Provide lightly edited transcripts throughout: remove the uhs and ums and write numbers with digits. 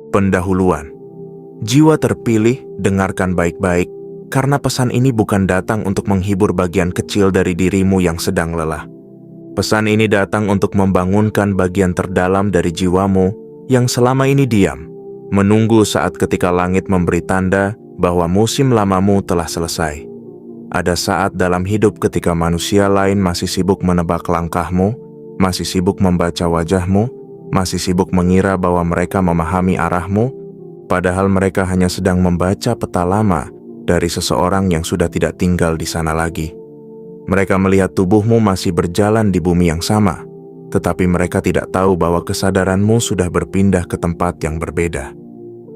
Pendahuluan. Jiwa terpilih, dengarkan baik-baik, karena pesan ini bukan datang untuk menghibur bagian kecil dari dirimu yang sedang lelah. Pesan ini datang untuk membangunkan bagian terdalam dari jiwamu yang selama ini diam, menunggu saat ketika langit memberi tanda bahwa musim lamamu telah selesai. Ada saat dalam hidup ketika manusia lain masih sibuk menebak langkahmu, masih sibuk membaca wajahmu, masih sibuk mengira bahwa mereka memahami arahmu, padahal mereka hanya sedang membaca peta lama dari seseorang yang sudah tidak tinggal di sana lagi. Mereka melihat tubuhmu masih berjalan di bumi yang sama, tetapi mereka tidak tahu bahwa kesadaranmu sudah berpindah ke tempat yang berbeda.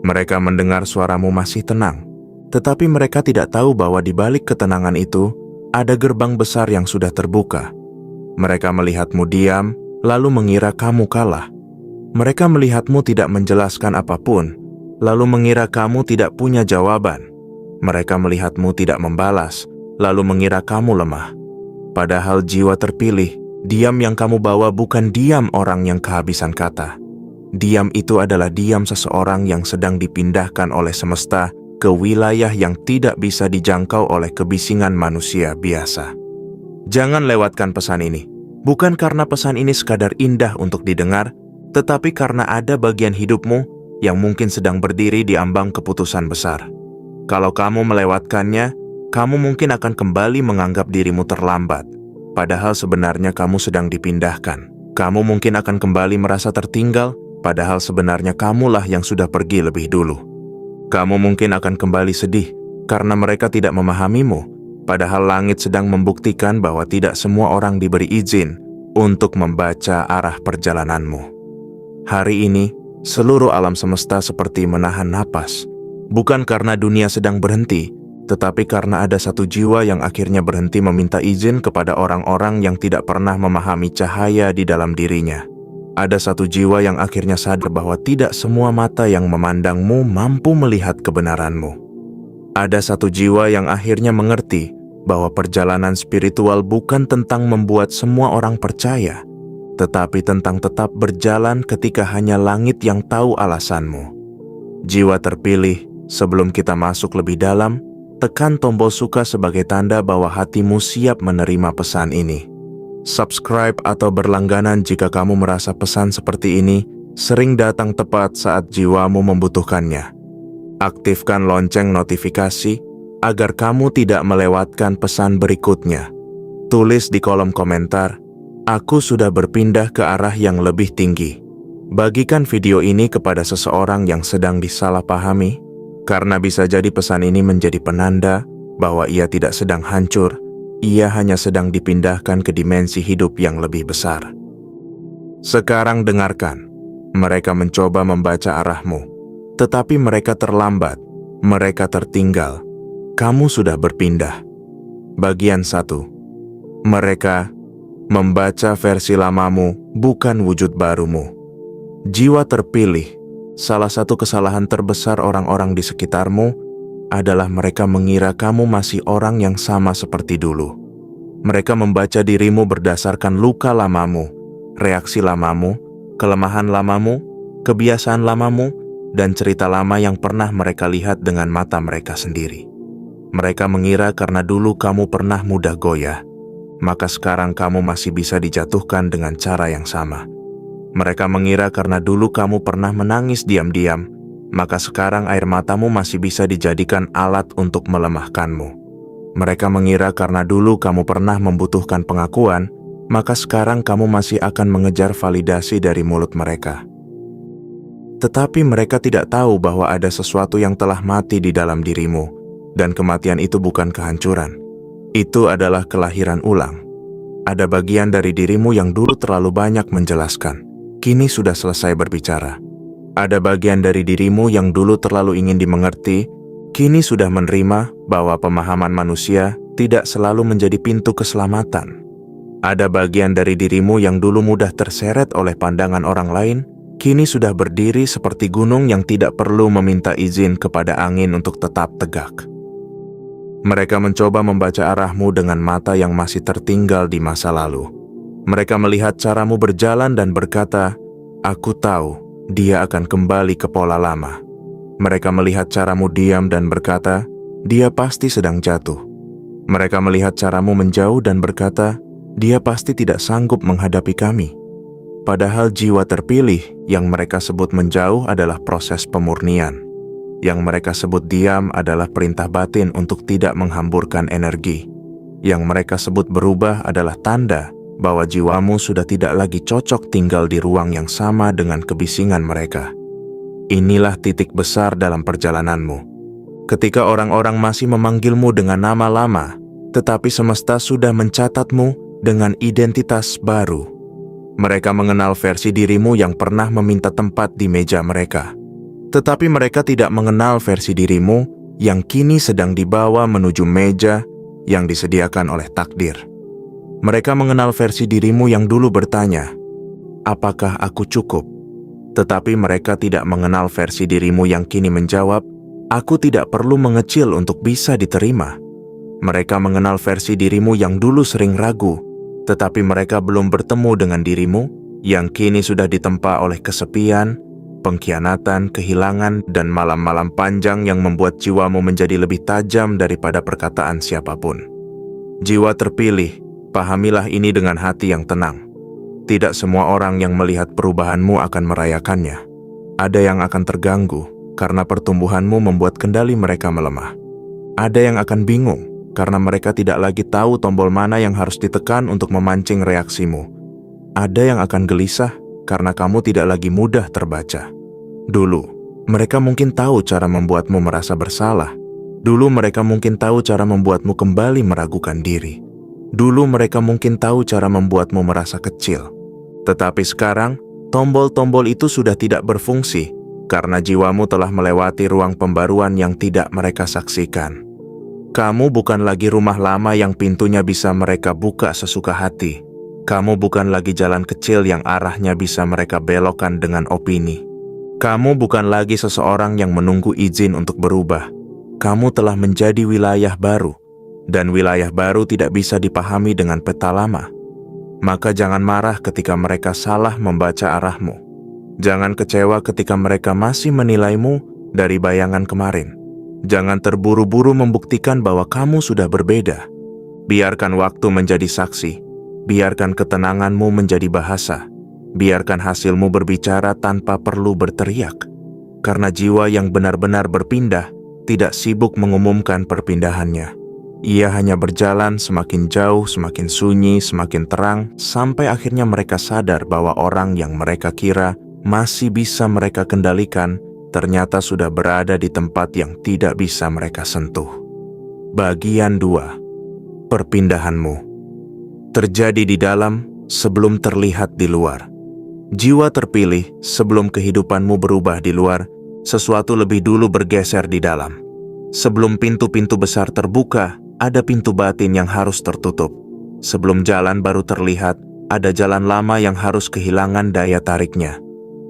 Mereka mendengar suaramu masih tenang, tetapi mereka tidak tahu bahwa di balik ketenangan itu ada gerbang besar yang sudah terbuka. Mereka melihatmu diam, lalu mengira kamu kalah. Mereka melihatmu tidak menjelaskan apapun, lalu mengira kamu tidak punya jawaban. Mereka melihatmu tidak membalas, lalu mengira kamu lemah. Padahal jiwa terpilih, diam yang kamu bawa bukan diam orang yang kehabisan kata. Diam itu adalah diam seseorang yang sedang dipindahkan oleh semesta ke wilayah yang tidak bisa dijangkau oleh kebisingan manusia biasa. Jangan lewatkan pesan ini, bukan karena pesan ini sekadar indah untuk didengar, tetapi karena ada bagian hidupmu yang mungkin sedang berdiri di ambang keputusan besar. Kalau kamu melewatkannya, kamu mungkin akan kembali menganggap dirimu terlambat, padahal sebenarnya kamu sedang dipindahkan. Kamu mungkin akan kembali merasa tertinggal, padahal sebenarnya kamulah yang sudah pergi lebih dulu. Kamu mungkin akan kembali sedih karena mereka tidak memahamimu, padahal langit sedang membuktikan bahwa tidak semua orang diberi izin untuk membaca arah perjalananmu. Hari ini, seluruh alam semesta seperti menahan napas, bukan karena dunia sedang berhenti, tetapi karena ada satu jiwa yang akhirnya berhenti meminta izin kepada orang-orang yang tidak pernah memahami cahaya di dalam dirinya. Ada satu jiwa yang akhirnya sadar bahwa tidak semua mata yang memandangmu mampu melihat kebenaranmu. Ada satu jiwa yang akhirnya mengerti bahwa perjalanan spiritual bukan tentang membuat semua orang percaya, tetapi tentang tetap berjalan ketika hanya langit yang tahu alasanmu. Jiwa terpilih, sebelum kita masuk lebih dalam, tekan tombol suka sebagai tanda bahwa hatimu siap menerima pesan ini. Subscribe atau berlangganan jika kamu merasa pesan seperti ini sering datang tepat saat jiwamu membutuhkannya. Aktifkan lonceng notifikasi agar kamu tidak melewatkan pesan berikutnya. Tulis di kolom komentar, "Aku sudah berpindah ke arah yang lebih tinggi." Bagikan video ini kepada seseorang yang sedang disalahpahami, karena bisa jadi pesan ini menjadi penanda bahwa ia tidak sedang hancur. Ia hanya sedang dipindahkan ke dimensi hidup yang lebih besar. Sekarang dengarkan, mereka mencoba membaca arahmu, tetapi mereka terlambat, mereka tertinggal. Kamu sudah berpindah. Bagian 1. Mereka membaca versi lamamu, bukan wujud barumu. Jiwa terpilih, salah satu kesalahan terbesar orang-orang di sekitarmu adalah mereka mengira kamu masih orang yang sama seperti dulu. Mereka membaca dirimu berdasarkan luka lamamu, reaksi lamamu, kelemahan lamamu, kebiasaan lamamu, dan cerita lama yang pernah mereka lihat dengan mata mereka sendiri. Mereka mengira karena dulu kamu pernah mudah goyah, maka sekarang kamu masih bisa dijatuhkan dengan cara yang sama. Mereka mengira karena dulu kamu pernah menangis diam-diam, maka sekarang air matamu masih bisa dijadikan alat untuk melemahkanmu. Mereka mengira karena dulu kamu pernah membutuhkan pengakuan, maka sekarang kamu masih akan mengejar validasi dari mulut mereka. Tetapi mereka tidak tahu bahwa ada sesuatu yang telah mati di dalam dirimu, dan kematian itu bukan kehancuran. Itu adalah kelahiran ulang. Ada bagian dari dirimu yang dulu terlalu banyak menjelaskan, kini sudah selesai berbicara. Ada bagian dari dirimu yang dulu terlalu ingin dimengerti, kini sudah menerima bahwa pemahaman manusia tidak selalu menjadi pintu keselamatan. Ada bagian dari dirimu yang dulu mudah terseret oleh pandangan orang lain, kini sudah berdiri seperti gunung yang tidak perlu meminta izin kepada angin untuk tetap tegak. Mereka mencoba membaca arahmu dengan mata yang masih tertinggal di masa lalu. Mereka melihat caramu berjalan dan berkata, "Aku tahu, dia akan kembali ke pola lama. Mereka melihat caramu diam dan berkata, dia pasti sedang jatuh. Mereka melihat caramu menjauh dan berkata, dia pasti tidak sanggup menghadapi kami. Padahal jiwa terpilih yang mereka sebut menjauh adalah proses pemurnian. Yang mereka sebut diam adalah perintah batin untuk tidak menghamburkan energi. Yang mereka sebut berubah adalah tanda bahwa jiwamu sudah tidak lagi cocok tinggal di ruang yang sama dengan kebisingan mereka. Inilah titik besar dalam perjalananmu. Ketika orang-orang masih memanggilmu dengan nama lama, tetapi semesta sudah mencatatmu dengan identitas baru. Mereka mengenal versi dirimu yang pernah meminta tempat di meja mereka. Tetapi mereka tidak mengenal versi dirimu yang kini sedang dibawa menuju meja yang disediakan oleh takdir. Mereka mengenal versi dirimu yang dulu bertanya, apakah aku cukup? Tetapi mereka tidak mengenal versi dirimu yang kini menjawab, aku tidak perlu mengecil untuk bisa diterima. Mereka mengenal versi dirimu yang dulu sering ragu, tetapi mereka belum bertemu dengan dirimu yang kini sudah ditempa oleh kesepian, pengkhianatan, kehilangan, dan malam-malam panjang yang membuat jiwamu menjadi lebih tajam daripada perkataan siapapun. Jiwa terpilih, pahamilah ini dengan hati yang tenang. Tidak semua orang yang melihat perubahanmu akan merayakannya. Ada yang akan terganggu karena pertumbuhanmu membuat kendali mereka melemah. Ada yang akan bingung karena mereka tidak lagi tahu tombol mana yang harus ditekan untuk memancing reaksimu. Ada yang akan gelisah karena kamu tidak lagi mudah terbaca. Dulu, mereka mungkin tahu cara membuatmu merasa bersalah. Dulu mereka mungkin tahu cara membuatmu kembali meragukan diri. Dulu mereka mungkin tahu cara membuatmu merasa kecil. Tetapi sekarang, tombol-tombol itu sudah tidak berfungsi karena jiwamu telah melewati ruang pembaruan yang tidak mereka saksikan. Kamu bukan lagi rumah lama yang pintunya bisa mereka buka sesuka hati. Kamu bukan lagi jalan kecil yang arahnya bisa mereka belokkan dengan opini. Kamu bukan lagi seseorang yang menunggu izin untuk berubah. Kamu telah menjadi wilayah baru, dan wilayah baru tidak bisa dipahami dengan peta lama. Maka jangan marah ketika mereka salah membaca arahmu. Jangan kecewa ketika mereka masih menilaimu dari bayangan kemarin. Jangan terburu-buru membuktikan bahwa kamu sudah berbeda. Biarkan waktu menjadi saksi. Biarkan ketenanganmu menjadi bahasa. Biarkan hasilmu berbicara tanpa perlu berteriak. Karena jiwa yang benar-benar berpindah tidak sibuk mengumumkan perpindahannya. Ia hanya berjalan semakin jauh, semakin sunyi, semakin terang, sampai akhirnya mereka sadar bahwa orang yang mereka kira masih bisa mereka kendalikan, ternyata sudah berada di tempat yang tidak bisa mereka sentuh. Bagian 2. Perpindahanmu terjadi di dalam sebelum terlihat di luar. Jiwa terpilih sebelum kehidupanmu berubah di luar, sesuatu lebih dulu bergeser di dalam. Sebelum pintu-pintu besar terbuka, ada pintu batin yang harus tertutup. Sebelum jalan baru terlihat, ada jalan lama yang harus kehilangan daya tariknya.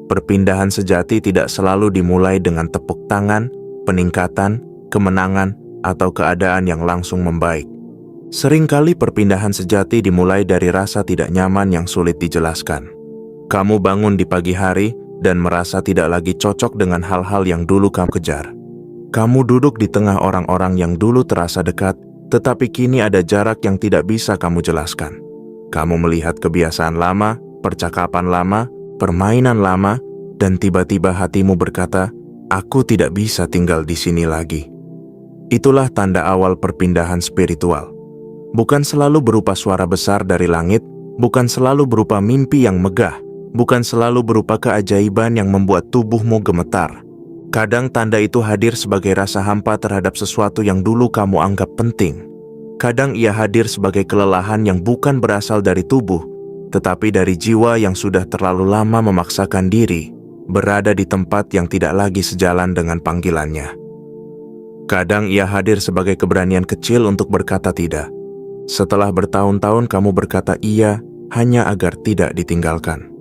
Perpindahan sejati tidak selalu dimulai dengan tepuk tangan, peningkatan, kemenangan, atau keadaan yang langsung membaik. Seringkali perpindahan sejati dimulai dari rasa tidak nyaman yang sulit dijelaskan. Kamu bangun di pagi hari dan merasa tidak lagi cocok dengan hal-hal yang dulu kamu kejar. Kamu duduk di tengah orang-orang yang dulu terasa dekat, tetapi kini ada jarak yang tidak bisa kamu jelaskan. Kamu melihat kebiasaan lama, percakapan lama, permainan lama, dan tiba-tiba hatimu berkata, aku tidak bisa tinggal di sini lagi. Itulah tanda awal perpindahan spiritual. Bukan selalu berupa suara besar dari langit, bukan selalu berupa mimpi yang megah, bukan selalu berupa keajaiban yang membuat tubuhmu gemetar. Kadang tanda itu hadir sebagai rasa hampa terhadap sesuatu yang dulu kamu anggap penting. Kadang ia hadir sebagai kelelahan yang bukan berasal dari tubuh, tetapi dari jiwa yang sudah terlalu lama memaksakan diri, berada di tempat yang tidak lagi sejalan dengan panggilannya. Kadang ia hadir sebagai keberanian kecil untuk berkata tidak. Setelah bertahun-tahun kamu berkata iya hanya agar tidak ditinggalkan.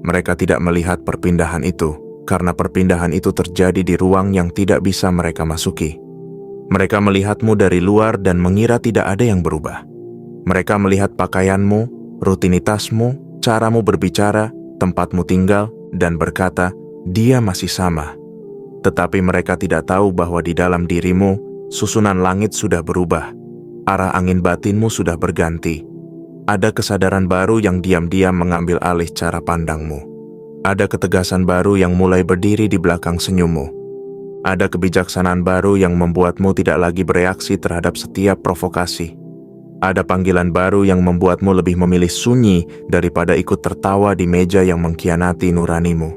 Mereka tidak melihat perpindahan itu, karena perpindahan itu terjadi di ruang yang tidak bisa mereka masuki. Mereka melihatmu dari luar dan mengira tidak ada yang berubah. Mereka melihat pakaianmu, rutinitasmu, caramu berbicara, tempatmu tinggal, dan berkata, dia masih sama. Tetapi mereka tidak tahu bahwa di dalam dirimu, susunan langit sudah berubah. Arah angin batinmu sudah berganti. Ada kesadaran baru yang diam-diam mengambil alih cara pandangmu. Ada ketegasan baru yang mulai berdiri di belakang senyummu. Ada kebijaksanaan baru yang membuatmu tidak lagi bereaksi terhadap setiap provokasi. Ada panggilan baru yang membuatmu lebih memilih sunyi daripada ikut tertawa di meja yang mengkhianati nuranimu.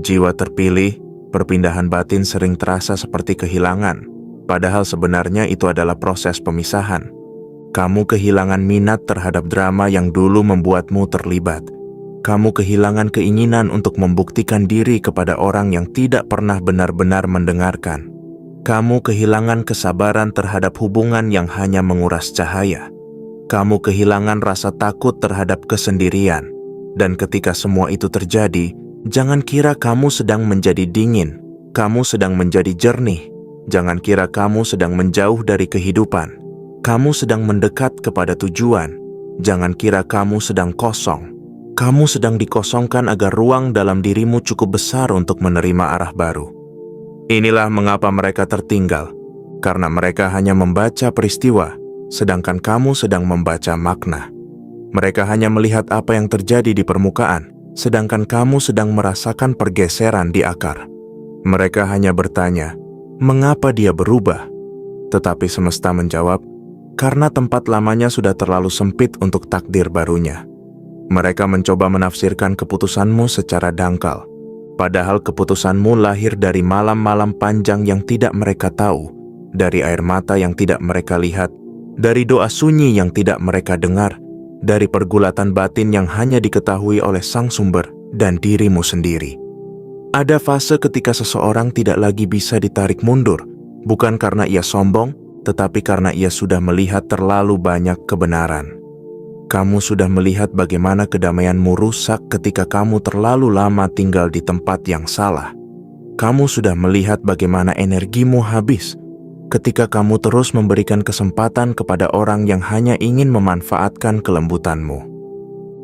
Jiwa terpilih, perpindahan batin sering terasa seperti kehilangan, padahal sebenarnya itu adalah proses pemisahan. Kamu kehilangan minat terhadap drama yang dulu membuatmu terlibat. Kamu kehilangan keinginan untuk membuktikan diri kepada orang yang tidak pernah benar-benar mendengarkan. Kamu kehilangan kesabaran terhadap hubungan yang hanya menguras cahaya. Kamu kehilangan rasa takut terhadap kesendirian. Dan ketika semua itu terjadi, jangan kira kamu sedang menjadi dingin. Kamu sedang menjadi jernih. Jangan kira kamu sedang menjauh dari kehidupan. Kamu sedang mendekat kepada tujuan. Jangan kira kamu sedang kosong. Kamu sedang dikosongkan agar ruang dalam dirimu cukup besar untuk menerima arah baru. Inilah mengapa mereka tertinggal, karena mereka hanya membaca peristiwa, sedangkan kamu sedang membaca makna. Mereka hanya melihat apa yang terjadi di permukaan, sedangkan kamu sedang merasakan pergeseran di akar. Mereka hanya bertanya, mengapa dia berubah? Tetapi semesta menjawab, karena tempat lamanya sudah terlalu sempit untuk takdir barunya. Mereka mencoba menafsirkan keputusanmu secara dangkal, padahal keputusanmu lahir dari malam-malam panjang yang tidak mereka tahu, dari air mata yang tidak mereka lihat, dari doa sunyi yang tidak mereka dengar, dari pergulatan batin yang hanya diketahui oleh Sang Sumber dan dirimu sendiri. Ada fase ketika seseorang tidak lagi bisa ditarik mundur, bukan karena ia sombong, tetapi karena ia sudah melihat terlalu banyak kebenaran. Kamu sudah melihat bagaimana kedamaianmu rusak ketika kamu terlalu lama tinggal di tempat yang salah. Kamu sudah melihat bagaimana energimu habis ketika kamu terus memberikan kesempatan kepada orang yang hanya ingin memanfaatkan kelembutanmu.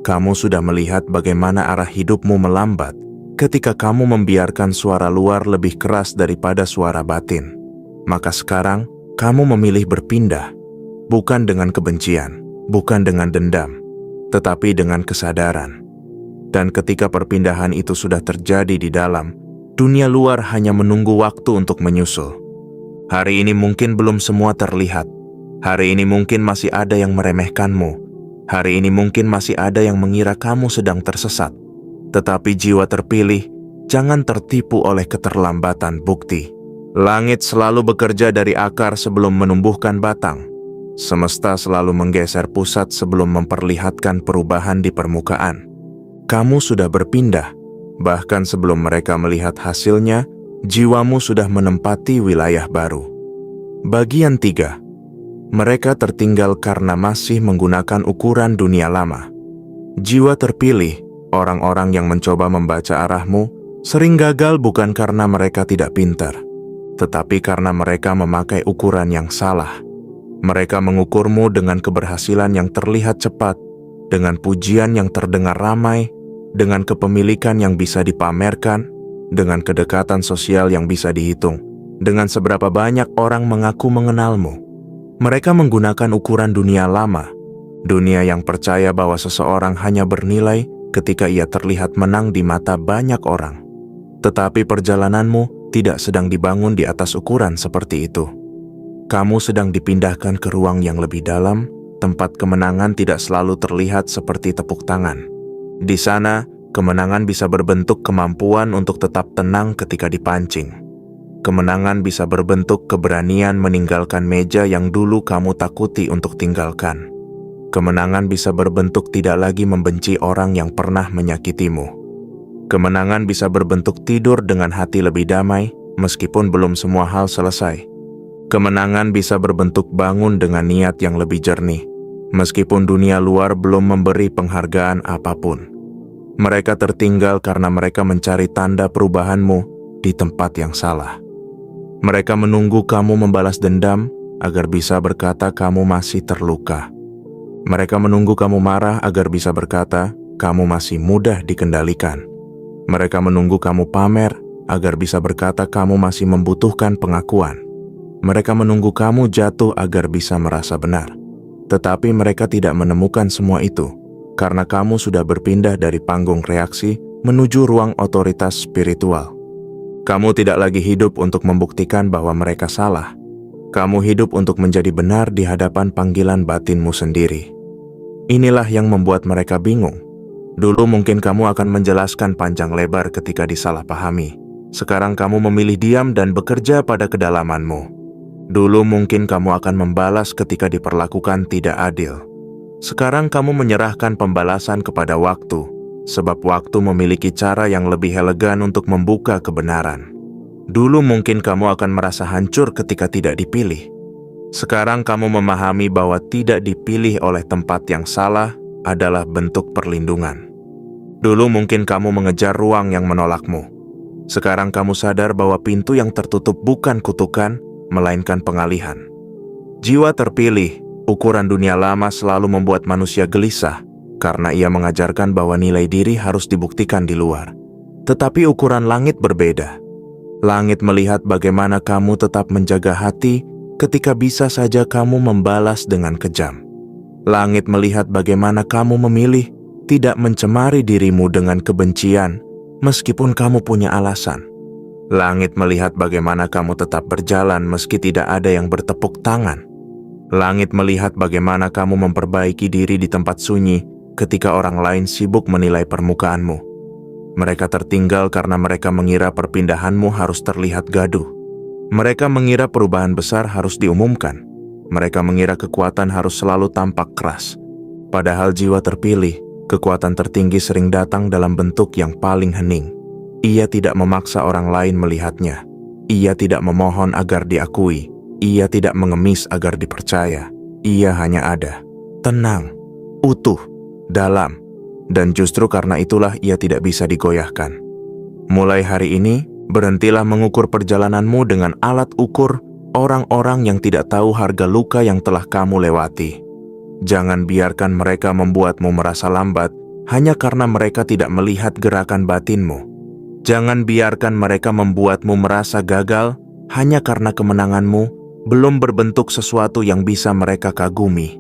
Kamu sudah melihat bagaimana arah hidupmu melambat ketika kamu membiarkan suara luar lebih keras daripada suara batin. Maka sekarang, kamu memilih berpindah, bukan dengan kebencian, bukan dengan dendam, tetapi dengan kesadaran. Dan ketika perpindahan itu sudah terjadi di dalam, dunia luar hanya menunggu waktu untuk menyusul. Hari ini mungkin belum semua terlihat. Hari ini mungkin masih ada yang meremehkanmu. Hari ini mungkin masih ada yang mengira kamu sedang tersesat. Tetapi jiwa terpilih, jangan tertipu oleh keterlambatan bukti. Langit selalu bekerja dari akar sebelum menumbuhkan batang. Semesta selalu menggeser pusat sebelum memperlihatkan perubahan di permukaan. Kamu sudah berpindah, bahkan sebelum mereka melihat hasilnya, jiwamu sudah menempati wilayah baru. Bagian 3. Mereka tertinggal karena masih menggunakan ukuran dunia lama. Jiwa terpilih, orang-orang yang mencoba membaca arahmu, sering gagal bukan karena mereka tidak pintar, tetapi karena mereka memakai ukuran yang salah. Mereka mengukurmu dengan keberhasilan yang terlihat cepat, dengan pujian yang terdengar ramai, dengan kepemilikan yang bisa dipamerkan, dengan kedekatan sosial yang bisa dihitung, dengan seberapa banyak orang mengaku mengenalmu. Mereka menggunakan ukuran dunia lama, dunia yang percaya bahwa seseorang hanya bernilai ketika ia terlihat menang di mata banyak orang. Tetapi perjalananmu tidak sedang dibangun di atas ukuran seperti itu. Kamu sedang dipindahkan ke ruang yang lebih dalam, tempat kemenangan tidak selalu terlihat seperti tepuk tangan. Di sana, kemenangan bisa berbentuk kemampuan untuk tetap tenang ketika dipancing. Kemenangan bisa berbentuk keberanian meninggalkan meja yang dulu kamu takuti untuk tinggalkan. Kemenangan bisa berbentuk tidak lagi membenci orang yang pernah menyakitimu. Kemenangan bisa berbentuk tidur dengan hati lebih damai, meskipun belum semua hal selesai. Kemenangan bisa berbentuk bangun dengan niat yang lebih jernih, meskipun dunia luar belum memberi penghargaan apapun. Mereka tertinggal karena mereka mencari tanda perubahanmu di tempat yang salah. Mereka menunggu kamu membalas dendam agar bisa berkata kamu masih terluka. Mereka menunggu kamu marah agar bisa berkata kamu masih mudah dikendalikan. Mereka menunggu kamu pamer agar bisa berkata kamu masih membutuhkan pengakuan. Mereka menunggu kamu jatuh agar bisa merasa benar. Tetapi mereka tidak menemukan semua itu, karena kamu sudah berpindah dari panggung reaksi menuju ruang otoritas spiritual. Kamu tidak lagi hidup untuk membuktikan bahwa mereka salah. Kamu hidup untuk menjadi benar di hadapan panggilan batinmu sendiri. Inilah yang membuat mereka bingung. Dulu mungkin kamu akan menjelaskan panjang lebar ketika disalahpahami. Sekarang kamu memilih diam dan bekerja pada kedalamanmu. Dulu mungkin kamu akan membalas ketika diperlakukan tidak adil. Sekarang kamu menyerahkan pembalasan kepada waktu, sebab waktu memiliki cara yang lebih elegan untuk membuka kebenaran. Dulu mungkin kamu akan merasa hancur ketika tidak dipilih. Sekarang kamu memahami bahwa tidak dipilih oleh tempat yang salah adalah bentuk perlindungan. Dulu mungkin kamu mengejar ruang yang menolakmu. Sekarang kamu sadar bahwa pintu yang tertutup bukan kutukan, melainkan pengalihan. Jiwa terpilih, ukuran dunia lama selalu membuat manusia gelisah, karena ia mengajarkan bahwa nilai diri harus dibuktikan di luar. Tetapi ukuran langit berbeda. Langit melihat bagaimana kamu tetap menjaga hati ketika bisa saja kamu membalas dengan kejam. Langit melihat bagaimana kamu memilih tidak mencemari dirimu dengan kebencian, meskipun kamu punya alasan. Langit melihat bagaimana kamu tetap berjalan meski tidak ada yang bertepuk tangan. Langit melihat bagaimana kamu memperbaiki diri di tempat sunyi ketika orang lain sibuk menilai permukaanmu. Mereka tertinggal karena mereka mengira perpindahanmu harus terlihat gaduh. Mereka mengira perubahan besar harus diumumkan. Mereka mengira kekuatan harus selalu tampak keras. Padahal jiwa terpilih, kekuatan tertinggi sering datang dalam bentuk yang paling hening. Ia tidak memaksa orang lain melihatnya. Ia tidak memohon agar diakui. Ia tidak mengemis agar dipercaya. Ia hanya ada, tenang, utuh, dalam, dan justru karena itulah ia tidak bisa digoyahkan. Mulai hari ini, berhentilah mengukur perjalananmu dengan alat ukur orang-orang yang tidak tahu harga luka yang telah kamu lewati. Jangan biarkan mereka membuatmu merasa lambat hanya karena mereka tidak melihat gerakan batinmu. Jangan biarkan mereka membuatmu merasa gagal hanya karena kemenanganmu belum berbentuk sesuatu yang bisa mereka kagumi.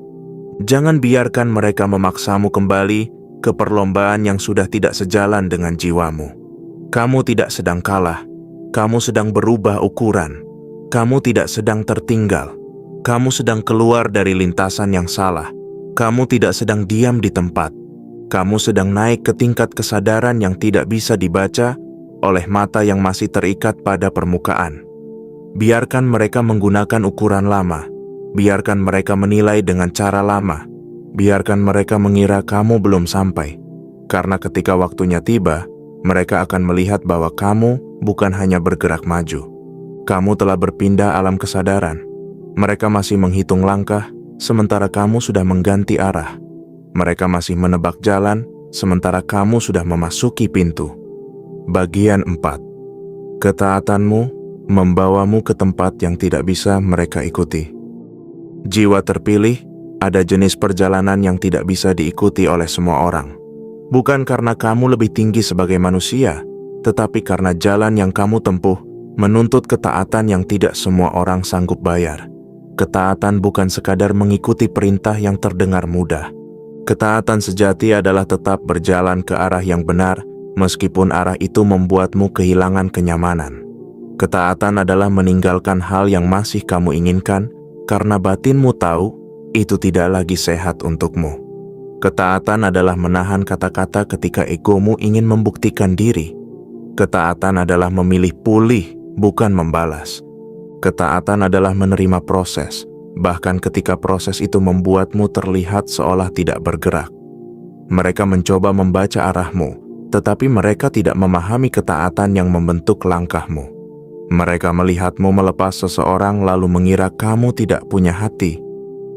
Jangan biarkan mereka memaksamu kembali ke perlombaan yang sudah tidak sejalan dengan jiwamu. Kamu tidak sedang kalah, kamu sedang berubah ukuran. Kamu tidak sedang tertinggal, kamu sedang keluar dari lintasan yang salah. Kamu tidak sedang diam di tempat, kamu sedang naik ke tingkat kesadaran yang tidak bisa dibaca oleh mata yang masih terikat pada permukaan. Biarkan mereka menggunakan ukuran lama, biarkan mereka menilai dengan cara lama, biarkan mereka mengira kamu belum sampai, karena ketika waktunya tiba, mereka akan melihat bahwa kamu bukan hanya bergerak maju. Kamu telah berpindah alam kesadaran. Mereka masih menghitung langkah, sementara kamu sudah mengganti arah. Mereka masih menebak jalan, sementara kamu sudah memasuki pintu. Bagian 4. Ketaatanmu membawamu ke tempat yang tidak bisa mereka ikuti. Jiwa terpilih, ada jenis perjalanan yang tidak bisa diikuti oleh semua orang. Bukan karena kamu lebih tinggi sebagai manusia, tetapi karena jalan yang kamu tempuh menuntut ketaatan yang tidak semua orang sanggup bayar. Ketaatan bukan sekadar mengikuti perintah yang terdengar mudah. Ketaatan sejati adalah tetap berjalan ke arah yang benar, meskipun arah itu membuatmu kehilangan kenyamanan. Ketaatan adalah meninggalkan hal yang masih kamu inginkan, karena batinmu tahu itu tidak lagi sehat untukmu. Ketaatan adalah menahan kata-kata ketika egomu ingin membuktikan diri. Ketaatan adalah memilih pulih, bukan membalas. Ketaatan adalah menerima proses, bahkan ketika proses itu membuatmu terlihat seolah tidak bergerak. Mereka mencoba membaca arahmu, tetapi mereka tidak memahami ketaatan yang membentuk langkahmu. Mereka melihatmu melepas seseorang lalu mengira kamu tidak punya hati.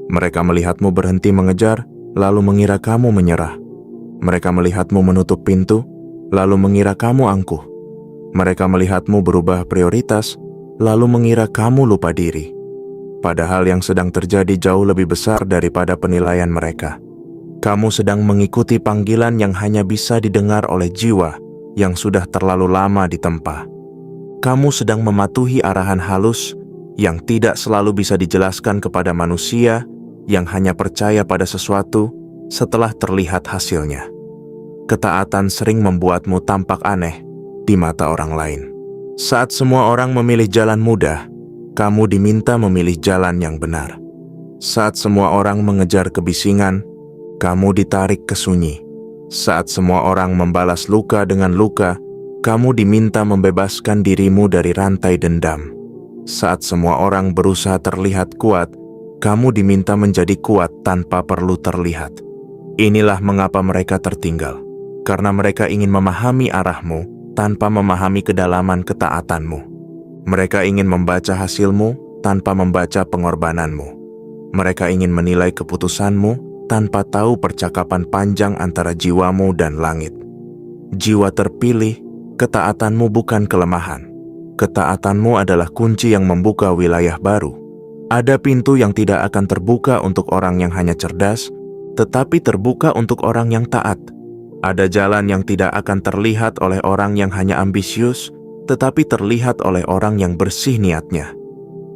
Mereka melihatmu berhenti mengejar, lalu mengira kamu menyerah. Mereka melihatmu menutup pintu, lalu mengira kamu angkuh. Mereka melihatmu berubah prioritas, lalu mengira kamu lupa diri. Padahal yang sedang terjadi jauh lebih besar daripada penilaian mereka. Kamu sedang mengikuti panggilan yang hanya bisa didengar oleh jiwa yang sudah terlalu lama ditempa. Kamu sedang mematuhi arahan halus yang tidak selalu bisa dijelaskan kepada manusia yang hanya percaya pada sesuatu setelah terlihat hasilnya. Ketaatan sering membuatmu tampak aneh di mata orang lain. Saat semua orang memilih jalan mudah, kamu diminta memilih jalan yang benar. Saat semua orang mengejar kebisingan, kamu ditarik ke sunyi. Saat semua orang membalas luka dengan luka, kamu diminta membebaskan dirimu dari rantai dendam. Saat semua orang berusaha terlihat kuat, kamu diminta menjadi kuat tanpa perlu terlihat. Inilah mengapa mereka tertinggal, karena mereka ingin memahami arahmu tanpa memahami kedalaman ketaatanmu. Mereka ingin membaca hasilmu tanpa membaca pengorbananmu. Mereka ingin menilai keputusanmu tanpa tahu percakapan panjang antara jiwamu dan langit. Jiwa terpilih, ketaatanmu bukan kelemahan. Ketaatanmu adalah kunci yang membuka wilayah baru. Ada pintu yang tidak akan terbuka untuk orang yang hanya cerdas, tetapi terbuka untuk orang yang taat. Ada jalan yang tidak akan terlihat oleh orang yang hanya ambisius, tetapi terlihat oleh orang yang bersih niatnya.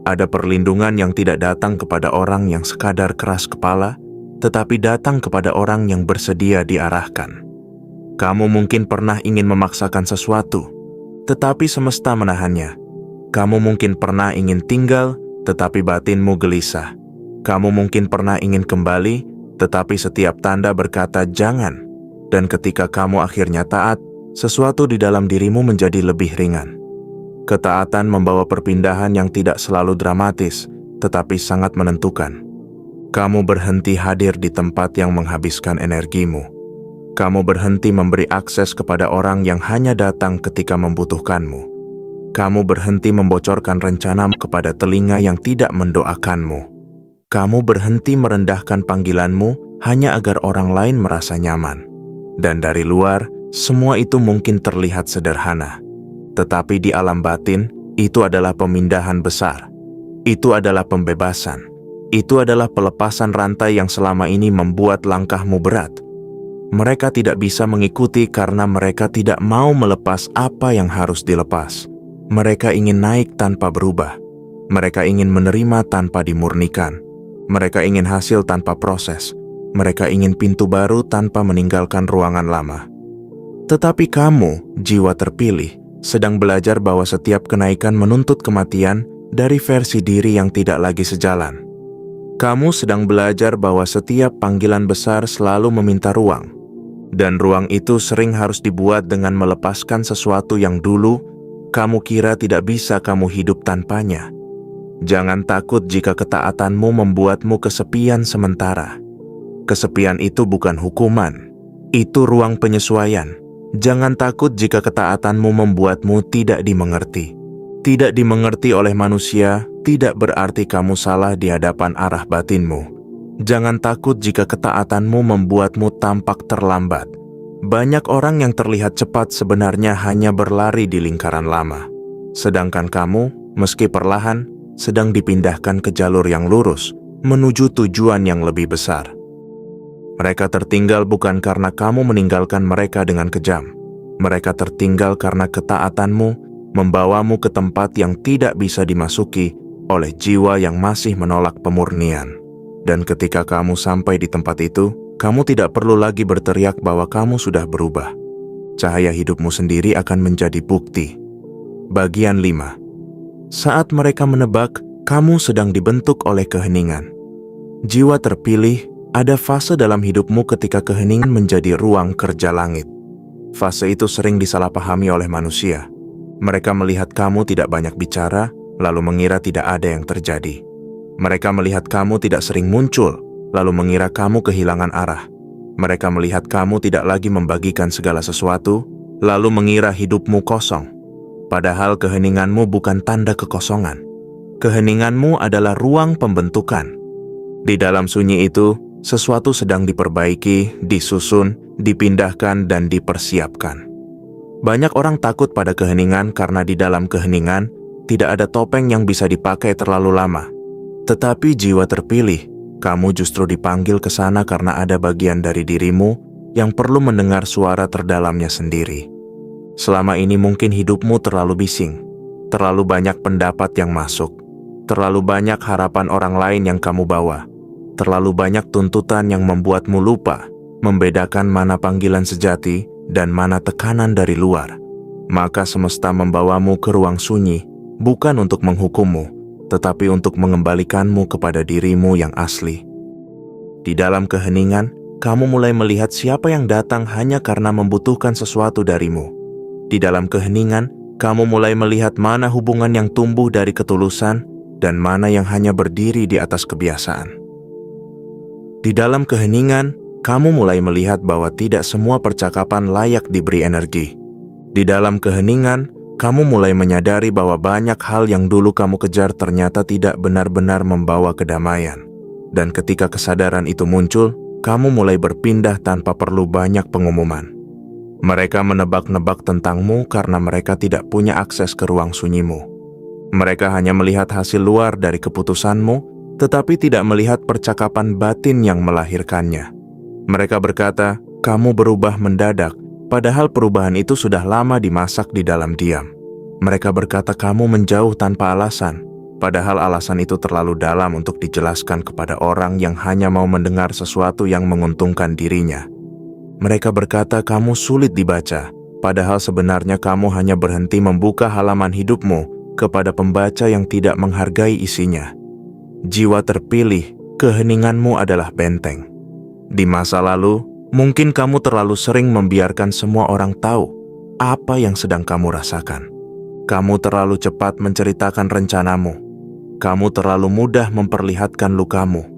Ada perlindungan yang tidak datang kepada orang yang sekadar keras kepala, tetapi datang kepada orang yang bersedia diarahkan. Kamu mungkin pernah ingin memaksakan sesuatu, tetapi semesta menahannya. Kamu mungkin pernah ingin tinggal, tetapi batinmu gelisah. Kamu mungkin pernah ingin kembali, tetapi setiap tanda berkata jangan. Dan ketika kamu akhirnya taat, sesuatu di dalam dirimu menjadi lebih ringan. Ketaatan membawa perpindahan yang tidak selalu dramatis, tetapi sangat menentukan. Kamu berhenti hadir di tempat yang menghabiskan energimu. Kamu berhenti memberi akses kepada orang yang hanya datang ketika membutuhkanmu. Kamu berhenti membocorkan rencanamu kepada telinga yang tidak mendoakanmu. Kamu berhenti merendahkan panggilanmu hanya agar orang lain merasa nyaman. Dan dari luar, semua itu mungkin terlihat sederhana. Tetapi di alam batin, itu adalah pemindahan besar. Itu adalah pembebasan. Itu adalah pelepasan rantai yang selama ini membuat langkahmu berat. Mereka tidak bisa mengikuti karena mereka tidak mau melepas apa yang harus dilepas. Mereka ingin naik tanpa berubah. Mereka ingin menerima tanpa dimurnikan. Mereka ingin hasil tanpa proses. Mereka ingin pintu baru tanpa meninggalkan ruangan lama. Tetapi kamu, jiwa terpilih, sedang belajar bahwa setiap kenaikan menuntut kematian dari versi diri yang tidak lagi sejalan. Kamu sedang belajar bahwa setiap panggilan besar selalu meminta ruang. Dan ruang itu sering harus dibuat dengan melepaskan sesuatu yang dulu kamu kira tidak bisa kamu hidup tanpanya. Jangan takut jika ketaatanmu membuatmu kesepian sementara. Kesepian itu bukan hukuman, itu ruang penyesuaian. Jangan takut jika ketaatanmu membuatmu tidak dimengerti. Tidak dimengerti oleh manusia tidak berarti kamu salah di hadapan arah batinmu. Jangan takut jika ketaatanmu membuatmu tampak terlambat. Banyak orang yang terlihat cepat sebenarnya hanya berlari di lingkaran lama. Sedangkan kamu, meski perlahan, sedang dipindahkan ke jalur yang lurus, menuju tujuan yang lebih besar. Mereka tertinggal bukan karena kamu meninggalkan mereka dengan kejam. Mereka tertinggal karena ketaatanmu membawamu ke tempat yang tidak bisa dimasuki oleh jiwa yang masih menolak pemurnian. Dan ketika kamu sampai di tempat itu, kamu tidak perlu lagi berteriak bahwa kamu sudah berubah. Cahaya hidupmu sendiri akan menjadi bukti. Bagian 5. Saat mereka menebak, kamu sedang dibentuk oleh keheningan. Jiwa terpilih, ada fase dalam hidupmu ketika keheningan menjadi ruang kerja langit. Fase itu sering disalahpahami oleh manusia. Mereka melihat kamu tidak banyak bicara, lalu mengira tidak ada yang terjadi. Mereka melihat kamu tidak sering muncul, lalu mengira kamu kehilangan arah. Mereka melihat kamu tidak lagi membagikan segala sesuatu, lalu mengira hidupmu kosong. Padahal keheninganmu bukan tanda kekosongan. Keheninganmu adalah ruang pembentukan. Di dalam sunyi itu, sesuatu sedang diperbaiki, disusun, dipindahkan, dan dipersiapkan. Banyak orang takut pada keheningan karena di dalam keheningan tidak ada topeng yang bisa dipakai terlalu lama. Tetapi jiwa terpilih, kamu justru dipanggil ke sana karena ada bagian dari dirimu yang perlu mendengar suara terdalamnya sendiri. Selama ini mungkin hidupmu terlalu bising, terlalu banyak pendapat yang masuk, terlalu banyak harapan orang lain yang kamu bawa, terlalu banyak tuntutan yang membuatmu lupa membedakan mana panggilan sejati dan mana tekanan dari luar. Maka semesta membawamu ke ruang sunyi, bukan untuk menghukummu, tetapi untuk mengembalikanmu kepada dirimu yang asli. Di dalam keheningan, kamu mulai melihat siapa yang datang hanya karena membutuhkan sesuatu darimu. Di dalam keheningan, kamu mulai melihat mana hubungan yang tumbuh dari ketulusan dan mana yang hanya berdiri di atas kebiasaan. Di dalam keheningan, kamu mulai melihat bahwa tidak semua percakapan layak diberi energi. Di dalam keheningan, kamu mulai menyadari bahwa banyak hal yang dulu kamu kejar ternyata tidak benar-benar membawa kedamaian. Dan ketika kesadaran itu muncul, kamu mulai berpindah tanpa perlu banyak pengumuman. Mereka menebak-nebak tentangmu karena mereka tidak punya akses ke ruang sunyimu. Mereka hanya melihat hasil luar dari keputusanmu, tetapi tidak melihat percakapan batin yang melahirkannya. Mereka berkata, kamu berubah mendadak, padahal perubahan itu sudah lama dimasak di dalam diam. Mereka berkata kamu menjauh tanpa alasan, padahal alasan itu terlalu dalam untuk dijelaskan kepada orang yang hanya mau mendengar sesuatu yang menguntungkan dirinya. Mereka berkata kamu sulit dibaca, padahal sebenarnya kamu hanya berhenti membuka halaman hidupmu kepada pembaca yang tidak menghargai isinya. Jiwa terpilih, keheninganmu adalah benteng. Di masa lalu, mungkin kamu terlalu sering membiarkan semua orang tahu apa yang sedang kamu rasakan. Kamu terlalu cepat menceritakan rencanamu. Kamu terlalu mudah memperlihatkan lukamu.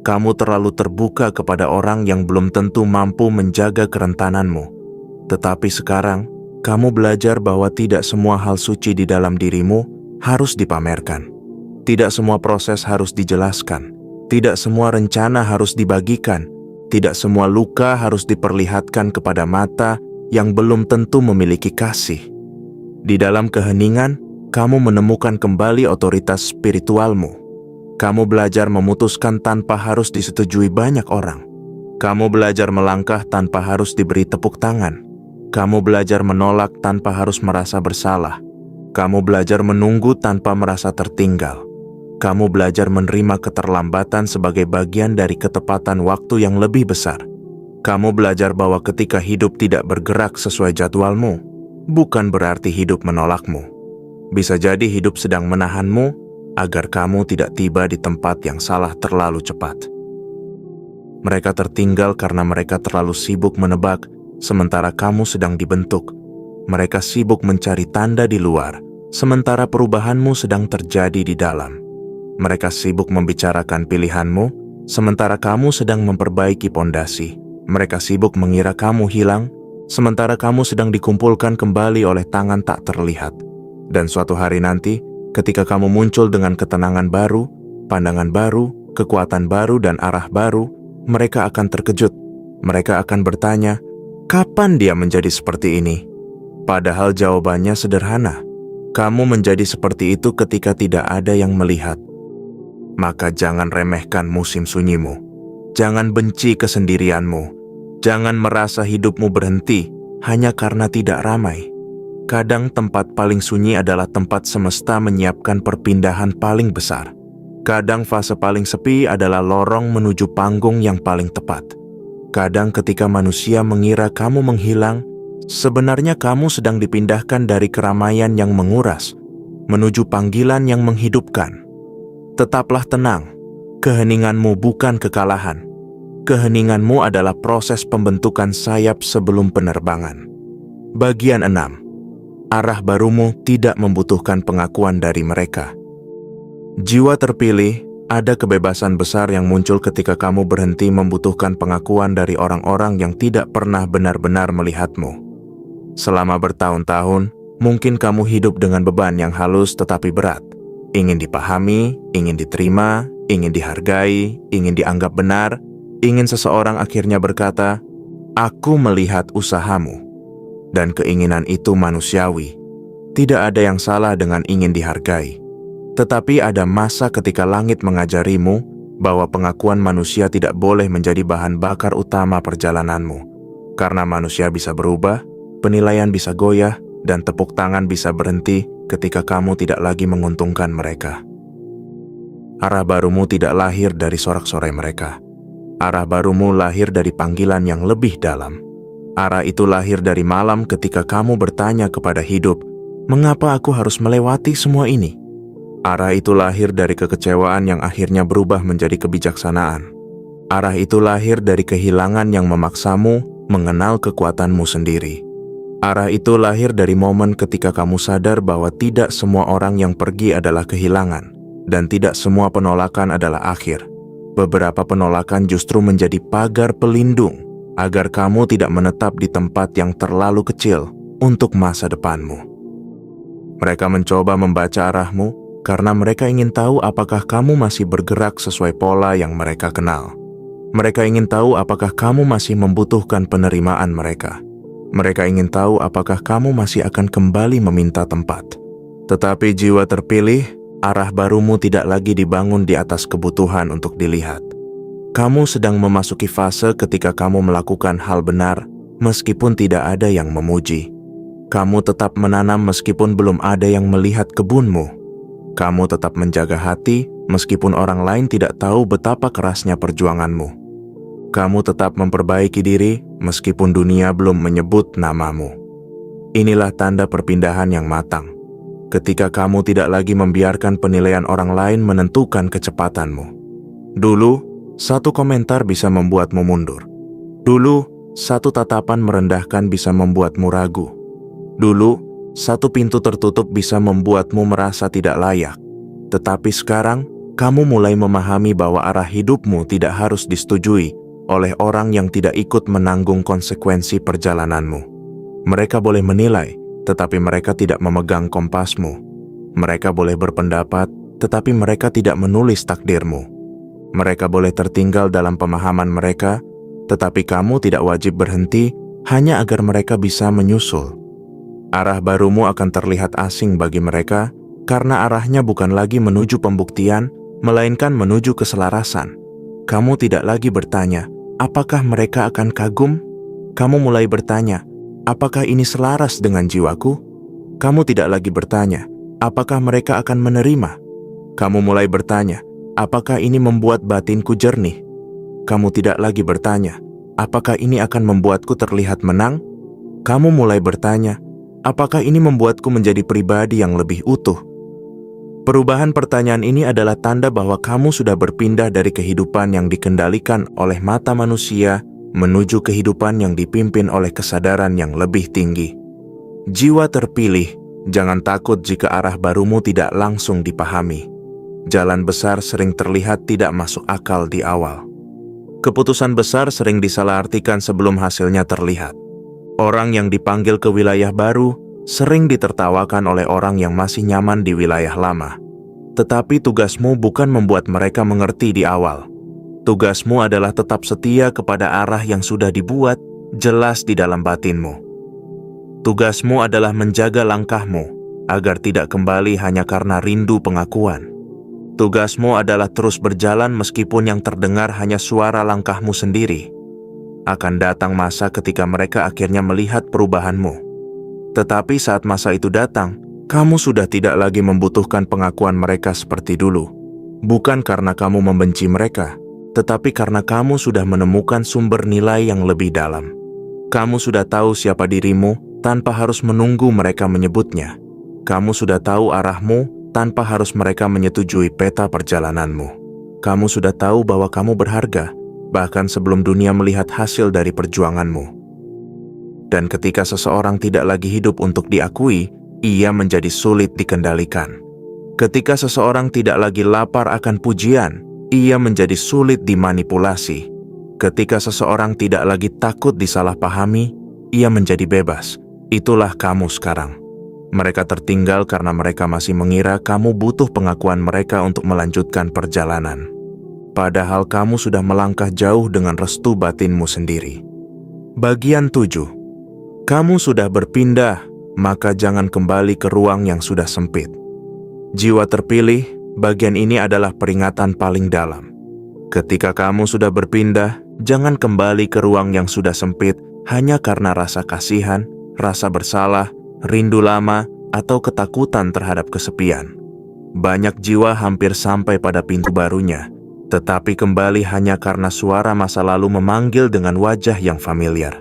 Kamu terlalu terbuka kepada orang yang belum tentu mampu menjaga kerentananmu. Tetapi sekarang, kamu belajar bahwa tidak semua hal suci di dalam dirimu harus dipamerkan. Tidak semua proses harus dijelaskan. Tidak semua rencana harus dibagikan. Tidak semua luka harus diperlihatkan kepada mata yang belum tentu memiliki kasih. Di dalam keheningan, kamu menemukan kembali otoritas spiritualmu. Kamu belajar memutuskan tanpa harus disetujui banyak orang. Kamu belajar melangkah tanpa harus diberi tepuk tangan. Kamu belajar menolak tanpa harus merasa bersalah. Kamu belajar menunggu tanpa merasa tertinggal. Kamu belajar menerima keterlambatan sebagai bagian dari ketepatan waktu yang lebih besar. Kamu belajar bahwa ketika hidup tidak bergerak sesuai jadwalmu, bukan berarti hidup menolakmu. Bisa jadi hidup sedang menahanmu agar kamu tidak tiba di tempat yang salah terlalu cepat. Mereka tertinggal karena mereka terlalu sibuk menebak, sementara kamu sedang dibentuk. Mereka sibuk mencari tanda di luar, sementara perubahanmu sedang terjadi di dalam. Mereka sibuk membicarakan pilihanmu, sementara kamu sedang memperbaiki pondasi. Mereka sibuk mengira kamu hilang, sementara kamu sedang dikumpulkan kembali oleh tangan tak terlihat. Dan suatu hari nanti, ketika kamu muncul dengan ketenangan baru, pandangan baru, kekuatan baru, dan arah baru, mereka akan terkejut. Mereka akan bertanya, kapan dia menjadi seperti ini? Padahal jawabannya sederhana. Kamu menjadi seperti itu ketika tidak ada yang melihat. Maka jangan remehkan musim sunyimu. Jangan benci kesendirianmu. Jangan merasa hidupmu berhenti hanya karena tidak ramai. Kadang tempat paling sunyi adalah tempat semesta menyiapkan perpindahan paling besar. Kadang fase paling sepi adalah lorong menuju panggung yang paling tepat. Kadang ketika manusia mengira kamu menghilang, sebenarnya kamu sedang dipindahkan dari keramaian yang menguras menuju panggilan yang menghidupkan. Tetaplah tenang, keheninganmu bukan kekalahan. Keheninganmu adalah proses pembentukan sayap sebelum penerbangan. Bagian 6. Arah barumu tidak membutuhkan pengakuan dari mereka. Jiwa terpilih, ada kebebasan besar yang muncul ketika kamu berhenti membutuhkan pengakuan dari orang-orang yang tidak pernah benar-benar melihatmu. Selama bertahun-tahun, mungkin kamu hidup dengan beban yang halus tetapi berat. Ingin dipahami, ingin diterima, ingin dihargai, ingin dianggap benar, ingin seseorang akhirnya berkata, "Aku melihat usahamu." Dan keinginan itu manusiawi. Tidak ada yang salah dengan ingin dihargai. Tetapi ada masa ketika langit mengajarimu bahwa pengakuan manusia tidak boleh menjadi bahan bakar utama perjalananmu. Karena manusia bisa berubah, penilaian bisa goyah, dan tepuk tangan bisa berhenti ketika kamu tidak lagi menguntungkan mereka. Arah barumu tidak lahir dari sorak-sorai mereka. Arah barumu lahir dari panggilan yang lebih dalam. Arah itu lahir dari malam ketika kamu bertanya kepada hidup, "Mengapa aku harus melewati semua ini?" Arah itu lahir dari kekecewaan yang akhirnya berubah menjadi kebijaksanaan. Arah itu lahir dari kehilangan yang memaksamu mengenal kekuatanmu sendiri. Arah itu lahir dari momen ketika kamu sadar bahwa tidak semua orang yang pergi adalah kehilangan, dan tidak semua penolakan adalah akhir. Beberapa penolakan justru menjadi pagar pelindung agar kamu tidak menetap di tempat yang terlalu kecil untuk masa depanmu. Mereka mencoba membaca arahmu karena mereka ingin tahu apakah kamu masih bergerak sesuai pola yang mereka kenal. Mereka ingin tahu apakah kamu masih membutuhkan penerimaan mereka. Mereka ingin tahu apakah kamu masih akan kembali meminta tempat. Tetapi jiwa terpilih, arah barumu tidak lagi dibangun di atas kebutuhan untuk dilihat. Kamu sedang memasuki fase ketika kamu melakukan hal benar meskipun tidak ada yang memuji. Kamu tetap menanam meskipun belum ada yang melihat kebunmu. Kamu tetap menjaga hati meskipun orang lain tidak tahu betapa kerasnya perjuanganmu. Kamu tetap memperbaiki diri meskipun dunia belum menyebut namamu. Inilah tanda perpindahan yang matang. Ketika kamu tidak lagi membiarkan penilaian orang lain menentukan kecepatanmu. Dulu, satu komentar bisa membuatmu mundur. Dulu, satu tatapan merendahkan bisa membuatmu ragu. Dulu, satu pintu tertutup bisa membuatmu merasa tidak layak. Tetapi sekarang, kamu mulai memahami bahwa arah hidupmu tidak harus disetujui oleh orang yang tidak ikut menanggung konsekuensi perjalananmu. Mereka boleh menilai, tetapi mereka tidak memegang kompasmu. Mereka boleh berpendapat, tetapi mereka tidak menulis takdirmu. Mereka boleh tertinggal dalam pemahaman mereka, tetapi kamu tidak wajib berhenti hanya agar mereka bisa menyusul. Arah barumu akan terlihat asing bagi mereka, karena arahnya bukan lagi menuju pembuktian, melainkan menuju keselarasan. Kamu tidak lagi bertanya, apakah mereka akan kagum? Kamu mulai bertanya, apakah ini selaras dengan jiwaku? Kamu tidak lagi bertanya, apakah mereka akan menerima? Kamu mulai bertanya, apakah ini membuat batinku jernih? Kamu tidak lagi bertanya, apakah ini akan membuatku terlihat menang? Kamu mulai bertanya, apakah ini membuatku menjadi pribadi yang lebih utuh? Perubahan pertanyaan ini adalah tanda bahwa kamu sudah berpindah dari kehidupan yang dikendalikan oleh mata manusia menuju kehidupan yang dipimpin oleh kesadaran yang lebih tinggi. Jiwa terpilih, jangan takut jika arah barumu tidak langsung dipahami. Jalan besar sering terlihat tidak masuk akal di awal. Keputusan besar sering disalahartikan sebelum hasilnya terlihat. Orang yang dipanggil ke wilayah baru sering ditertawakan oleh orang yang masih nyaman di wilayah lama. Tetapi tugasmu bukan membuat mereka mengerti di awal. Tugasmu adalah tetap setia kepada arah yang sudah dibuat jelas di dalam batinmu. Tugasmu adalah menjaga langkahmu agar tidak kembali hanya karena rindu pengakuan. Tugasmu adalah terus berjalan meskipun yang terdengar hanya suara langkahmu sendiri. Akan datang masa ketika mereka akhirnya melihat perubahanmu. Tetapi saat masa itu datang, kamu sudah tidak lagi membutuhkan pengakuan mereka seperti dulu. Bukan karena kamu membenci mereka, tetapi karena kamu sudah menemukan sumber nilai yang lebih dalam. Kamu sudah tahu siapa dirimu tanpa harus menunggu mereka menyebutnya. Kamu sudah tahu arahmu tanpa harus mereka menyetujui peta perjalananmu. Kamu sudah tahu bahwa kamu berharga, bahkan sebelum dunia melihat hasil dari perjuanganmu. Dan ketika seseorang tidak lagi hidup untuk diakui, ia menjadi sulit dikendalikan. Ketika seseorang tidak lagi lapar akan pujian, ia menjadi sulit dimanipulasi. Ketika seseorang tidak lagi takut disalahpahami, ia menjadi bebas. Itulah kamu sekarang. Mereka tertinggal karena mereka masih mengira kamu butuh pengakuan mereka untuk melanjutkan perjalanan. Padahal kamu sudah melangkah jauh dengan restu batinmu sendiri. Bagian 7. Kamu sudah berpindah, maka jangan kembali ke ruang yang sudah sempit. Jiwa terpilih, bagian ini adalah peringatan paling dalam. Ketika kamu sudah berpindah, jangan kembali ke ruang yang sudah sempit hanya karena rasa kasihan, rasa bersalah, rindu lama, atau ketakutan terhadap kesepian. Banyak jiwa hampir sampai pada pintu barunya, tetapi kembali hanya karena suara masa lalu memanggil dengan wajah yang familiar.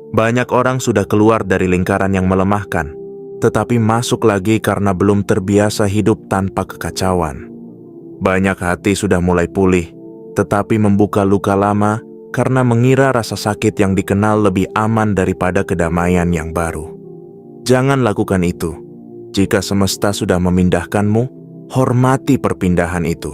Banyak orang sudah keluar dari lingkaran yang melemahkan, tetapi masuk lagi karena belum terbiasa hidup tanpa kekacauan. Banyak hati sudah mulai pulih, tetapi membuka luka lama karena mengira rasa sakit yang dikenal lebih aman daripada kedamaian yang baru. Jangan lakukan itu. Jika semesta sudah memindahkanmu, hormati perpindahan itu.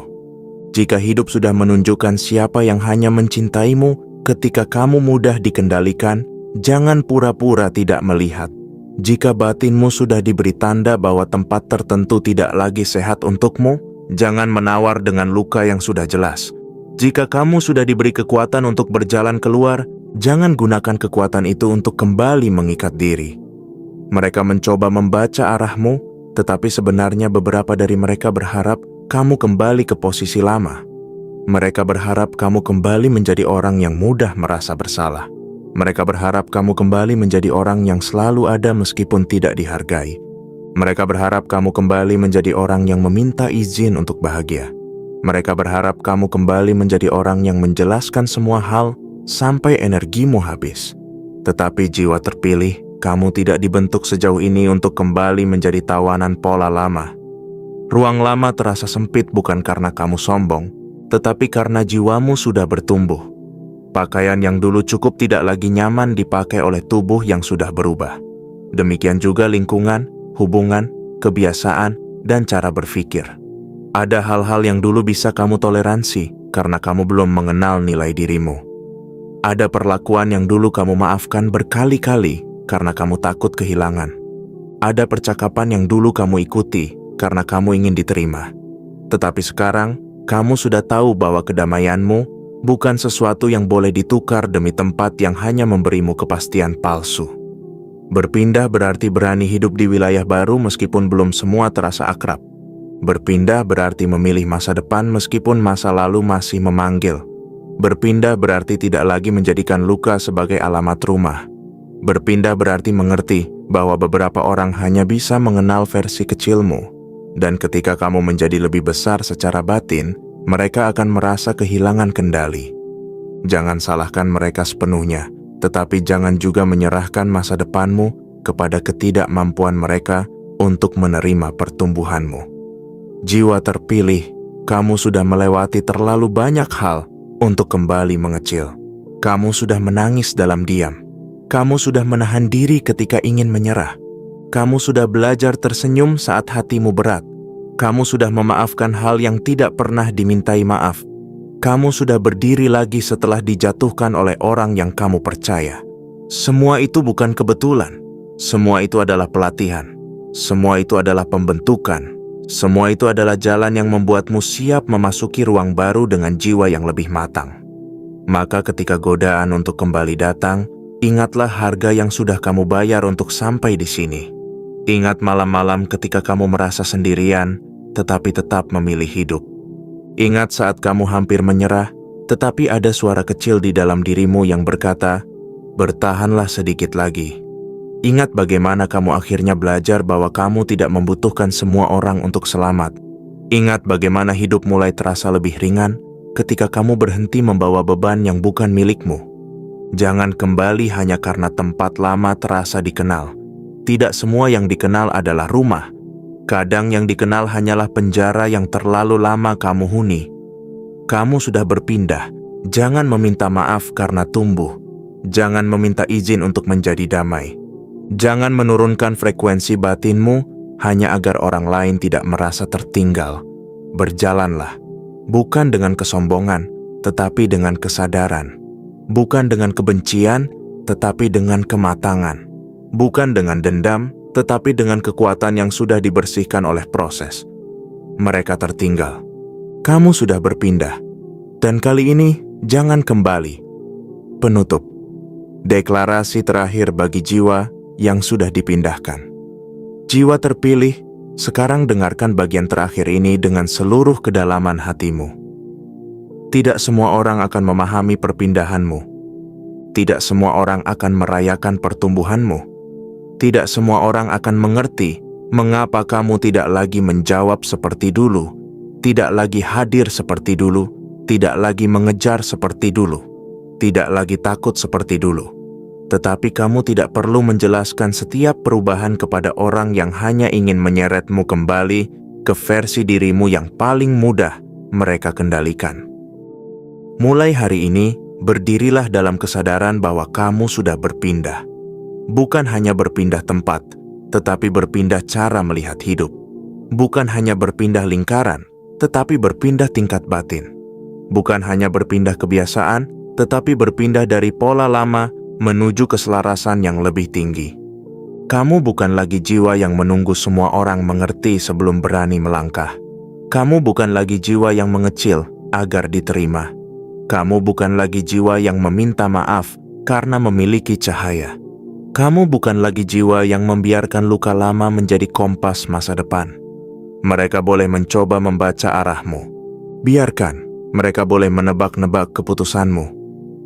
Jika hidup sudah menunjukkan siapa yang hanya mencintaimu ketika kamu mudah dikendalikan, jangan pura-pura tidak melihat. Jika batinmu sudah diberi tanda bahwa tempat tertentu tidak lagi sehat untukmu, jangan menawar dengan luka yang sudah jelas. Jika kamu sudah diberi kekuatan untuk berjalan keluar, jangan gunakan kekuatan itu untuk kembali mengikat diri. Mereka mencoba membaca arahmu, tetapi sebenarnya beberapa dari mereka berharap kamu kembali ke posisi lama. Mereka berharap kamu kembali menjadi orang yang mudah merasa bersalah. Mereka berharap kamu kembali menjadi orang yang selalu ada meskipun tidak dihargai. Mereka berharap kamu kembali menjadi orang yang meminta izin untuk bahagia. Mereka berharap kamu kembali menjadi orang yang menjelaskan semua hal sampai energimu habis. Tetapi jiwa terpilih, kamu tidak dibentuk sejauh ini untuk kembali menjadi tawanan pola lama. Ruang lama terasa sempit bukan karena kamu sombong, tetapi karena jiwamu sudah bertumbuh. Pakaian yang dulu cukup tidak lagi nyaman dipakai oleh tubuh yang sudah berubah. Demikian juga lingkungan, hubungan, kebiasaan, dan cara berpikir. Ada hal-hal yang dulu bisa kamu toleransi karena kamu belum mengenal nilai dirimu. Ada perlakuan yang dulu kamu maafkan berkali-kali karena kamu takut kehilangan. Ada percakapan yang dulu kamu ikuti karena kamu ingin diterima. Tetapi sekarang, kamu sudah tahu bahwa kedamaianmu bukan sesuatu yang boleh ditukar demi tempat yang hanya memberimu kepastian palsu. Berpindah berarti berani hidup di wilayah baru meskipun belum semua terasa akrab. Berpindah berarti memilih masa depan meskipun masa lalu masih memanggil. Berpindah berarti tidak lagi menjadikan luka sebagai alamat rumah. Berpindah berarti mengerti bahwa beberapa orang hanya bisa mengenal versi kecilmu. Dan ketika kamu menjadi lebih besar secara batin, mereka akan merasa kehilangan kendali. Jangan salahkan mereka sepenuhnya, tetapi jangan juga menyerahkan masa depanmu kepada ketidakmampuan mereka untuk menerima pertumbuhanmu. Jiwa terpilih, kamu sudah melewati terlalu banyak hal untuk kembali mengecil. Kamu sudah menangis dalam diam. Kamu sudah menahan diri ketika ingin menyerah. Kamu sudah belajar tersenyum saat hatimu berat. Kamu sudah memaafkan hal yang tidak pernah dimintai maaf. Kamu sudah berdiri lagi setelah dijatuhkan oleh orang yang kamu percaya. Semua itu bukan kebetulan. Semua itu adalah pelatihan. Semua itu adalah pembentukan. Semua itu adalah jalan yang membuatmu siap memasuki ruang baru dengan jiwa yang lebih matang. Maka ketika godaan untuk kembali datang, ingatlah harga yang sudah kamu bayar untuk sampai di sini. Ingat malam-malam ketika kamu merasa sendirian, tetapi tetap memilih hidup. Ingat saat kamu hampir menyerah, tetapi ada suara kecil di dalam dirimu yang berkata, "Bertahanlah sedikit lagi." Ingat bagaimana kamu akhirnya belajar bahwa kamu tidak membutuhkan semua orang untuk selamat. Ingat bagaimana hidup mulai terasa lebih ringan ketika kamu berhenti membawa beban yang bukan milikmu. Jangan kembali hanya karena tempat lama terasa dikenal. Tidak semua yang dikenal adalah rumah. Kadang yang dikenal hanyalah penjara yang terlalu lama kamu huni. Kamu sudah berpindah. Jangan meminta maaf karena tumbuh. Jangan meminta izin untuk menjadi damai. Jangan menurunkan frekuensi batinmu hanya agar orang lain tidak merasa tertinggal. Berjalanlah, bukan dengan kesombongan, tetapi dengan kesadaran. Bukan dengan kebencian, tetapi dengan kematangan. Bukan dengan dendam, tetapi dengan kekuatan yang sudah dibersihkan oleh proses. Mereka tertinggal. Kamu sudah berpindah. Dan kali ini, jangan kembali. Penutup. Deklarasi terakhir bagi jiwa yang sudah dipindahkan. Jiwa terpilih, sekarang dengarkan bagian terakhir ini dengan seluruh kedalaman hatimu. Tidak semua orang akan memahami perpindahanmu. Tidak semua orang akan merayakan pertumbuhanmu. Tidak semua orang akan mengerti mengapa kamu tidak lagi menjawab seperti dulu, tidak lagi hadir seperti dulu, tidak lagi mengejar seperti dulu, tidak lagi takut seperti dulu. Tetapi kamu tidak perlu menjelaskan setiap perubahan kepada orang yang hanya ingin menyeretmu kembali ke versi dirimu yang paling mudah mereka kendalikan. Mulai hari ini, berdirilah dalam kesadaran bahwa kamu sudah berpindah. Bukan hanya berpindah tempat, tetapi berpindah cara melihat hidup. Bukan hanya berpindah lingkaran, tetapi berpindah tingkat batin. Bukan hanya berpindah kebiasaan, tetapi berpindah dari pola lama menuju keselarasan yang lebih tinggi. Kamu bukan lagi jiwa yang menunggu semua orang mengerti sebelum berani melangkah. Kamu bukan lagi jiwa yang mengecil agar diterima. Kamu bukan lagi jiwa yang meminta maaf karena memiliki cahaya. Kamu bukan lagi jiwa yang membiarkan luka lama menjadi kompas masa depan. Mereka boleh mencoba membaca arahmu. Biarkan mereka boleh menebak-nebak keputusanmu.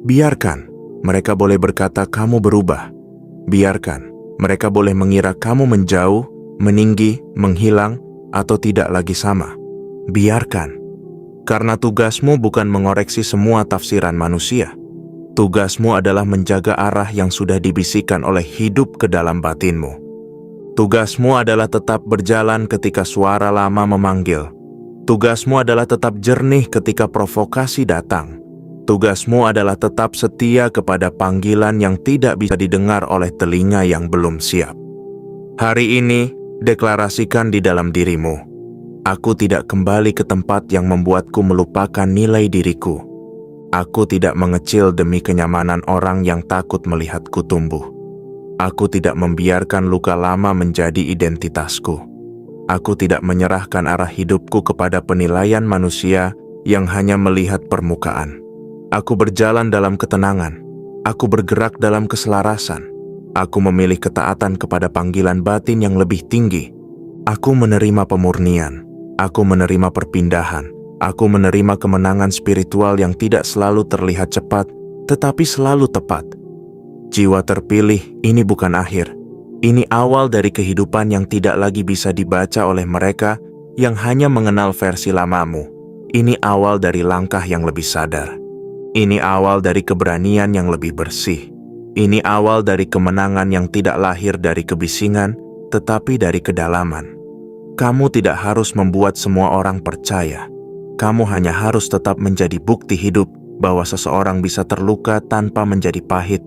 Biarkan mereka boleh berkata kamu berubah. Biarkan mereka boleh mengira kamu menjauh, meninggi, menghilang, atau tidak lagi sama. Biarkan. Karena tugasmu bukan mengoreksi semua tafsiran manusia. Tugasmu adalah menjaga arah yang sudah dibisikkan oleh hidup ke dalam batinmu. Tugasmu adalah tetap berjalan ketika suara lama memanggil. Tugasmu adalah tetap jernih ketika provokasi datang. Tugasmu adalah tetap setia kepada panggilan yang tidak bisa didengar oleh telinga yang belum siap. Hari ini, deklarasikan di dalam dirimu, aku tidak kembali ke tempat yang membuatku melupakan nilai diriku. Aku tidak mengecil demi kenyamanan orang yang takut melihatku tumbuh. Aku tidak membiarkan luka lama menjadi identitasku. Aku tidak menyerahkan arah hidupku kepada penilaian manusia yang hanya melihat permukaan. Aku berjalan dalam ketenangan. Aku bergerak dalam keselarasan. Aku memilih ketaatan kepada panggilan batin yang lebih tinggi. Aku menerima pemurnian. Aku menerima perpindahan. Aku menerima kemenangan spiritual yang tidak selalu terlihat cepat, tetapi selalu tepat. Jiwa terpilih, ini bukan akhir. Ini awal dari kehidupan yang tidak lagi bisa dibaca oleh mereka yang hanya mengenal versi lamamu. Ini awal dari langkah yang lebih sadar. Ini awal dari keberanian yang lebih bersih. Ini awal dari kemenangan yang tidak lahir dari kebisingan, tetapi dari kedalaman. Kamu tidak harus membuat semua orang percaya. Kamu hanya harus tetap menjadi bukti hidup bahwa seseorang bisa terluka tanpa menjadi pahit,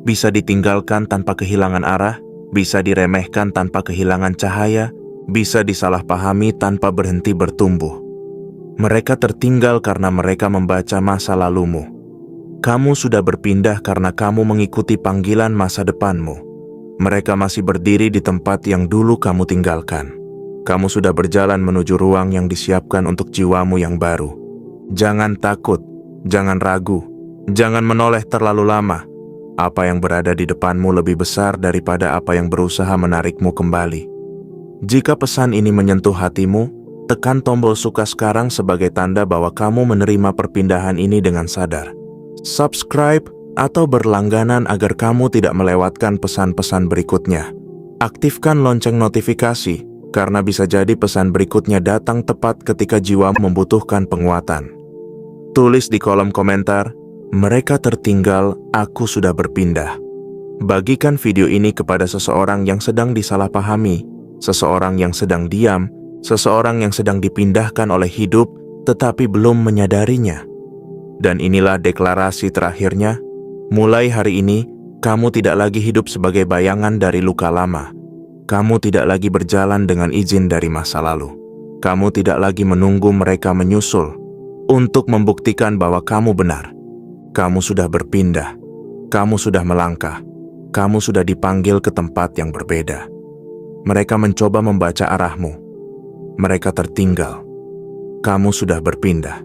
bisa ditinggalkan tanpa kehilangan arah, bisa diremehkan tanpa kehilangan cahaya, bisa disalahpahami tanpa berhenti bertumbuh. Mereka tertinggal karena mereka membaca masa lalumu. Kamu sudah berpindah karena kamu mengikuti panggilan masa depanmu. Mereka masih berdiri di tempat yang dulu kamu tinggalkan. Kamu sudah berjalan menuju ruang yang disiapkan untuk jiwamu yang baru. Jangan takut, jangan ragu, jangan menoleh terlalu lama. Apa yang berada di depanmu lebih besar daripada apa yang berusaha menarikmu kembali. Jika pesan ini menyentuh hatimu, tekan tombol suka sekarang sebagai tanda bahwa kamu menerima perpindahan ini dengan sadar. Subscribe atau berlangganan agar kamu tidak melewatkan pesan-pesan berikutnya. Aktifkan lonceng notifikasi, karena bisa jadi pesan berikutnya datang tepat ketika jiwa membutuhkan penguatan. Tulis di kolom komentar, mereka tertinggal, aku sudah berpindah. Bagikan video ini kepada seseorang yang sedang disalahpahami, seseorang yang sedang diam, seseorang yang sedang dipindahkan oleh hidup tetapi belum menyadarinya. Dan inilah deklarasi terakhirnya, mulai hari ini, kamu tidak lagi hidup sebagai bayangan dari luka lama. Kamu tidak lagi berjalan dengan izin dari masa lalu. Kamu tidak lagi menunggu mereka menyusul untuk membuktikan bahwa kamu benar. Kamu sudah berpindah. Kamu sudah melangkah. Kamu sudah dipanggil ke tempat yang berbeda. Mereka mencoba membaca arahmu. Mereka tertinggal. Kamu sudah berpindah.